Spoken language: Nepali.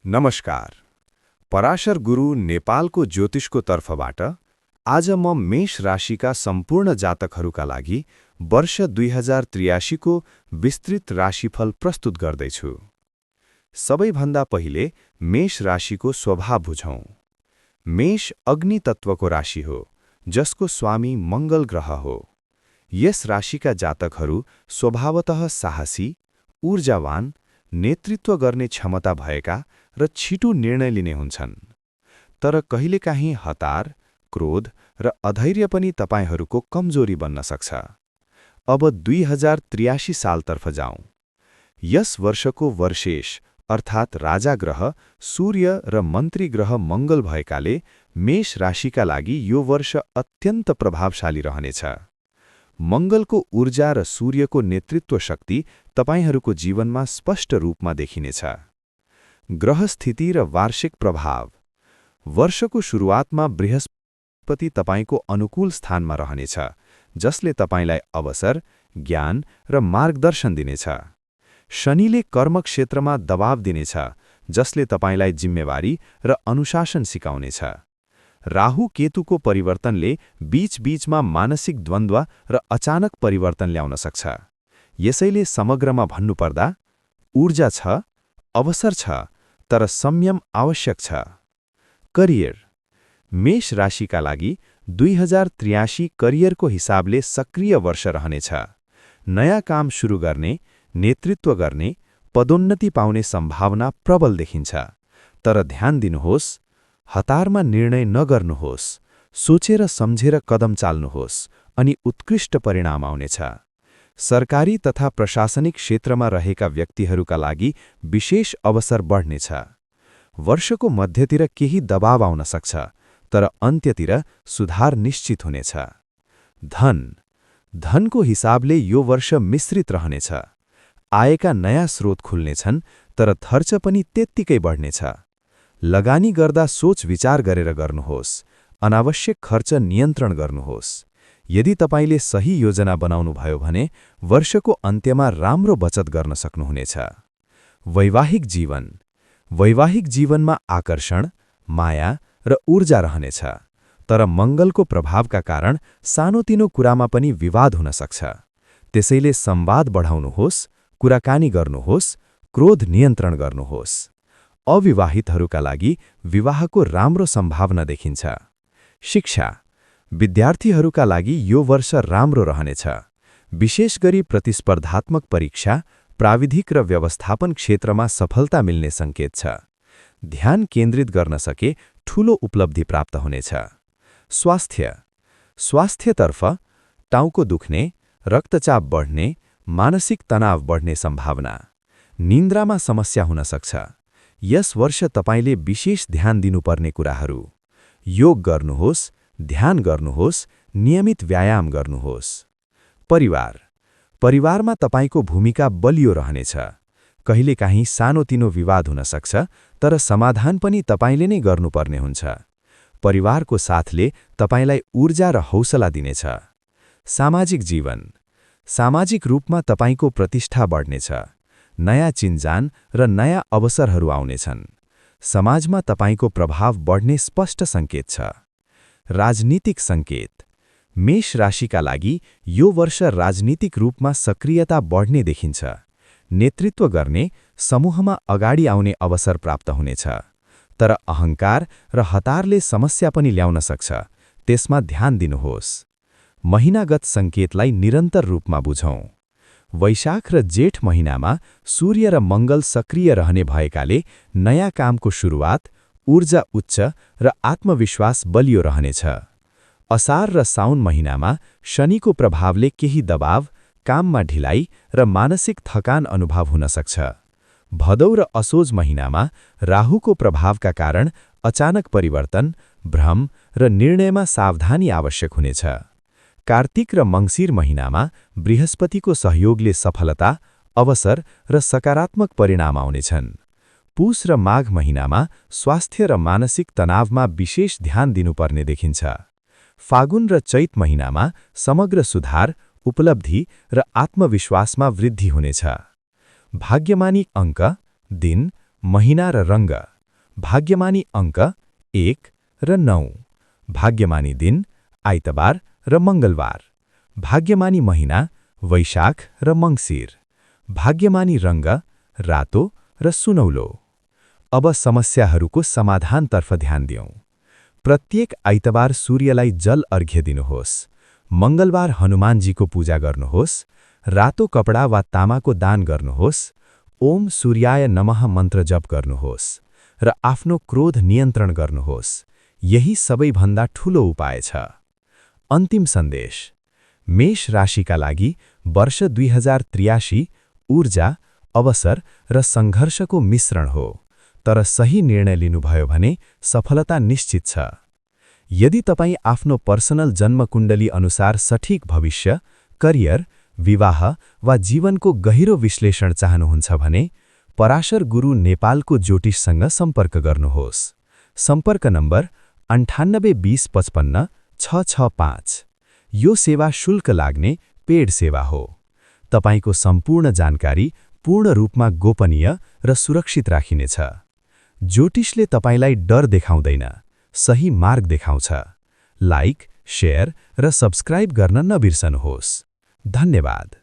नमस्कार। पराशर गुरु नेपालको ज्योतिषको तर्फबाट आज म मेष राशिका सम्पूर्ण जातकहरूका लागि वर्ष 2083 को विस्तृत राशिफल प्रस्तुत गर्दैछु। सबैभन्दा पहिले मेष राशिको स्वभाव बुझौं। मेष अग्नि तत्वको राशि हो, जसको स्वामी मंगल ग्रह हो। यस राशिका जातकहरू स्वभावतः साहसी, ऊर्जावान, नेतृत्व गर्ने क्षमता भएका र छिटो निर्णय लिने हुन्छन्। तर कहिलेकाहीँ हतार, क्रोध र अधैर्य पनि तपाईहरूको कमजोरी बन्न सक्छ। अब 2083 सालतर्फ जाउँ। यस वर्षको वर्षेश अर्थात् राजा ग्रह सूर्य र मन्त्री ग्रह मंगल भएकाले मेष राशिका लागि यो वर्ष अत्यन्त प्रभावशाली रहनेछ। मंगलको ऊर्जा र सूर्यको नेतृत्व शक्ति तपाईहरूको जीवनमा स्पष्ट रूपमा देखिनेछ। ग्रह स्थिति र वार्षिक प्रभाव। वर्षको सुरुवातमा बृहस्पति तपाईको अनुकूल स्थानमा रहनेछ, जसले तपाईलाई अवसर, ज्ञान र मार्गदर्शन दिनेछ। शनिले कर्म क्षेत्रमा दबाव दिनेछ, जसले तपाईलाई जिम्मेवारी र अनुशासन सिकाउनेछ। राहु केतुको परिवर्तनले बीच-बीचमा मानसिक द्वन्द्व र अचानक परिवर्तन ल्याउन सक्छ। यसैले समग्रमा भन्नुपर्दा ऊर्जा छ, अवसर छ, तर संयम आवश्यक छ। करियर। मेष राशिका लागि 2083 करियरको हिसाबले सक्रिय वर्ष रहनेछ। नयाँ काम सुरु गर्ने, नेतृत्व गर्ने, पदोन्नति पाउने सम्भावना प्रबल देखिन्छ। तर ध्यान दिनुहोस्, हतारमा निर्णय नगर्नुहोस्। सोचेर सम्झेर कदम चाल्नुहोस् अनि उत्कृष्ट परिणाम आउनेछ। सरकारी तथा प्रशासनिक क्षेत्रमा रहेका व्यक्तिहरूका लागि विशेष अवसर बढ्नेछ। वर्षको मध्यतिर केही दबाव आउन सक्छ, तर अन्त्यतिर सुधार निश्चित हुनेछ। धनको हिसाबले यो वर्ष मिश्रित रहनेछ। आयका नयाँ स्रोत खुल्नेछन्, तर खर्च पनि त्यत्तिकै बढ्नेछ। लगानी गर्दा सोच विचार गरेर गर्नुहोस्। अनावश्यक खर्च नियन्त्रण गर्नुहोस्। यदि तपाईले सही योजना बनाउनुभयो भने वर्षको अन्त्यमा राम्रो बचत गर्न सक्नुहुनेछ। वैवाहिक जीवनमा आकर्षण, माया र ऊर्जा रहनेछ। तर मंगलको प्रभावका कारण सानोतिनो कुरामा पनि विवाद हुन सक्छ। त्यसैले संवाद बढाउनुहोस्, कुराकानी गर्नुहोस्, क्रोध नियन्त्रण गर्नुहोस्। अविवाहितहरूका लागि विवाहको राम्रो सम्भावना देखिन्छ। शिक्षा। विद्यार्थीहरूका लागि यो वर्ष राम्रो रहनेछ। विशेष गरी प्रतिस्पर्धात्मक परीक्षा, प्राविधिक र व्यवस्थापन क्षेत्रमा सफलता मिल्ने संकेत छ। ध्यान केन्द्रित गर्न सके ठूलो उपलब्धि प्राप्त हुनेछ। स्वास्थ्यतर्फ टाउको दुख्ने, रक्तचाप बढ्ने, मानसिक तनाव बढ्ने सम्भावना। निन्द्रामा समस्या हुन सक्छ। यस वर्ष तपाईले विशेष ध्यान दिनुपर्ने कुराहरू: योग गर्नुहोस्, ध्यान गर्नुहोस्, नियमित व्यायाम गर्नुहोस्। परिवारमा तपाईको भूमिका बलियो रहनेछ। कहिलेकाहीँ सानोतिनो विवाद हुन सक्छ, तर समाधान पनि तपाईले नै गर्नुपर्ने हुन्छ। परिवारको साथले तपाईलाई ऊर्जा र हौसला दिनेछ। सामाजिक रूपमा तपाईको प्रतिष्ठा बढ्नेछ। नयाँ चिन्जान र नयाँ अवसरहरू आउनेछन्। समाजमा तपाईको प्रभाव बढ्ने स्पष्ट संकेत छ। राजनीतिक संकेत। मेष राशिका लागि यो वर्ष राजनीतिक रूपमा सक्रियता बढ्ने देखिन्छ। नेतृत्व गर्ने, समूहमा अगाडि आउने अवसर प्राप्त हुनेछ। तर अहंकार र हतारले समस्या पनि ल्याउन सक्छ। त्यसमा ध्यान दिनुहोस्। महिनागत संकेतलाई निरन्तर रूपमा बुझौं। वैशाख र जेठ महिनामा सूर्य र मंगल सक्रिय रहने भएकाले नयाँ कामको सुरुवात, ऊर्जा उच्च र आत्मविश्वास बलियो रहनेछ। असार र साउन महिनामा शनिको प्रभावले केही दबाव, काममा ढिलाइ र मानसिक थकान अनुभव हुन सक्छ। भदौ र असोज महिनामा राहुको प्रभावका कारण अचानक परिवर्तन, भ्रम र निर्णयमा सावधानी आवश्यक हुनेछ। कार्तिक र मंसिर महिनामा बृहस्पतिको सहयोगले सफलता, अवसर र सकारात्मक परिणाम आउनेछन्। पुष र माघ महिनामा स्वास्थ्य र मानसिक तनावमा विशेष ध्यान दिनुपर्ने देखिन्छ। फागुन र चैत महिनामा समग्र सुधार, उपलब्धि र आत्मविश्वासमा वृद्धि हुनेछ। भाग्यमानी अंक, दिन, महिना र रङ्ग, भाग्यमानी अङ्क 1 र 9, भाग्यमानी दिन आइतबार र मङ्गलबार, भाग्यमानी महिना वैशाख र मङ्सिर, भाग्यमानी रङ्ग रातो र सुनौलो। अब समस्याहरूको समाधानतर्फ ध्यान दियौं। प्रत्येक आइतबार सूर्यलाई जल अर्घ्य दिनुहोस्, मङ्गलबार हनुमानजीको पूजा गर्नुहोस्, रातो कपडा वा तामाको दान गर्नुहोस्, ओम सूर्याय नमः मन्त्र जप गर्नुहोस् र आफ्नो क्रोध नियन्त्रण गर्नुहोस्। यही सबैभन्दा ठूलो उपाय छ। अन्तिम सन्देश। मेष राशिका लागि वर्ष 2083 ऊर्जा, अवसर र सङ्घर्षको मिश्रण हो, तर सही निर्णय लिनुभयो भने सफलता निश्चित छ। यदि तपाईँ आफ्नो पर्सनल जन्मकुण्डली अनुसार सठिक भविष्य, करियर, विवाह वा जीवनको गहिरो विश्लेषण चाहनुहुन्छ भने पराशर गुरु नेपालको ज्योतिषसँग सम्पर्क गर्नुहोस्। सम्पर्क नम्बर 982055 यो सेवा शुल्क लाग्ने पेड सेवा हो। तपाईको सम्पूर्ण जानकारी पूर्ण रूपमा गोपनीय र सुरक्षित राखिनेछ। ज्योतिषले तपाईलाई डर देखाउँदैन, सही मार्ग देखाउँछ। लाइक, शेयर र सब्स्क्राइब गर्न नबिर्सनुहोस्। धन्यवाद।